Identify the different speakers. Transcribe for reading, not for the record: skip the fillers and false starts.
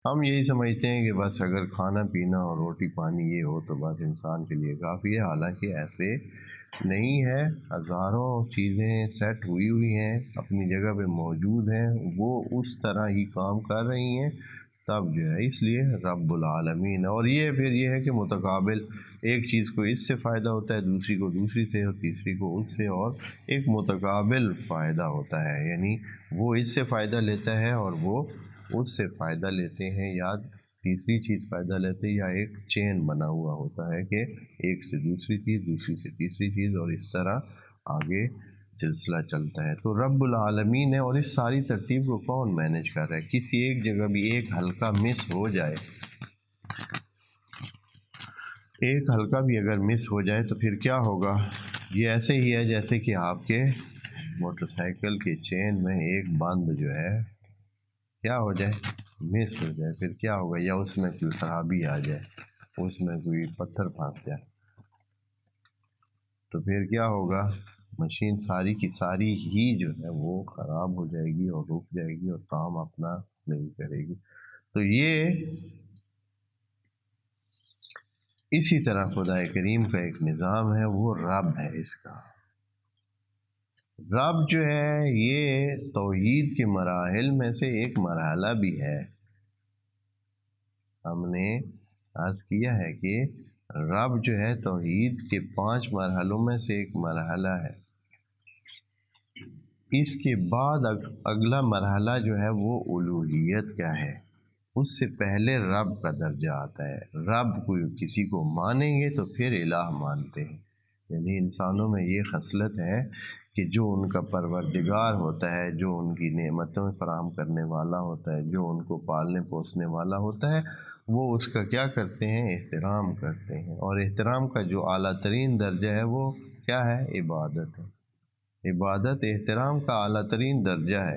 Speaker 1: ہم یہی سمجھتے ہیں کہ بس اگر کھانا پینا اور روٹی پانی یہ ہو تو بس انسان کے لیے کافی ہے، حالانکہ ایسے نہیں ہے۔ ہزاروں چیزیں سیٹ ہوئی ہیں، اپنی جگہ پہ موجود ہیں، وہ اس طرح ہی کام کر رہی ہیں، تب جو ہے اس لیے رب العالمین۔ اور یہ پھر یہ ہے کہ متقابل، ایک چیز کو اس سے فائدہ ہوتا ہے، دوسری کو دوسری سے، اور تیسری کو اس سے، اور ایک متقابل فائدہ ہوتا ہے، یعنی وہ اس سے فائدہ لیتا ہے اور وہ اس سے فائدہ لیتے ہیں، یا تیسری چیز فائدہ لیتے ہیں، یا ایک چین بنا ہوا ہوتا ہے کہ ایک سے دوسری چیز، دوسری سے تیسری چیز، اور اس طرح آگے سلسلہ چلتا ہے۔ تو رب العالمین ہے، اور اس ساری ترتیب کو کون مینیج کر رہا ہے؟ کسی ایک جگہ بھی ایک حلقہ مس ہو جائے، ایک حلقہ بھی اگر مس ہو جائے تو پھر کیا ہوگا؟ یہ ایسے ہی ہے جیسے کہ آپ کے موٹر سائیکل کے چین میں ایک بند جو ہے کیا ہو جائے، مس ہو جائے، پھر کیا ہوگا؟ یا اس میں کوئی خرابی آ جائے، اس میں کوئی پتھر پھنس جائے، تو پھر کیا ہوگا؟ مشین ساری کی ساری ہی جو ہے وہ خراب ہو جائے گی اور رک جائے گی اور کام اپنا نہیں کرے گی۔ تو یہ اسی طرح خدا کریم کا ایک نظام ہے، وہ رب ہے۔ اس کا رب جو ہے یہ توحید کے مراحل میں سے ایک مرحلہ بھی ہے۔ ہم نے عرض کیا ہے کہ رب جو ہے توحید کے 5 مرحلوں میں سے ایک مرحلہ ہے۔ اس کے بعد اگلا مرحلہ جو ہے وہ الوہیت کا ہے، اس سے پہلے رب کا درجہ آتا ہے۔ رب کو کسی کو مانیں گے تو پھر الہ مانتے ہیں، یعنی انسانوں میں یہ خصلت ہے کہ جو ان کا پروردگار ہوتا ہے، جو ان کی نعمتوں فراہم کرنے والا ہوتا ہے، جو ان کو پالنے پوسنے والا ہوتا ہے، وہ اس کا کیا کرتے ہیں؟ احترام کرتے ہیں۔ اور احترام کا جو اعلیٰ ترین درجہ ہے وہ کیا ہے؟ عبادت ہے۔ عبادت احترام کا اعلیٰ ترین درجہ ہے۔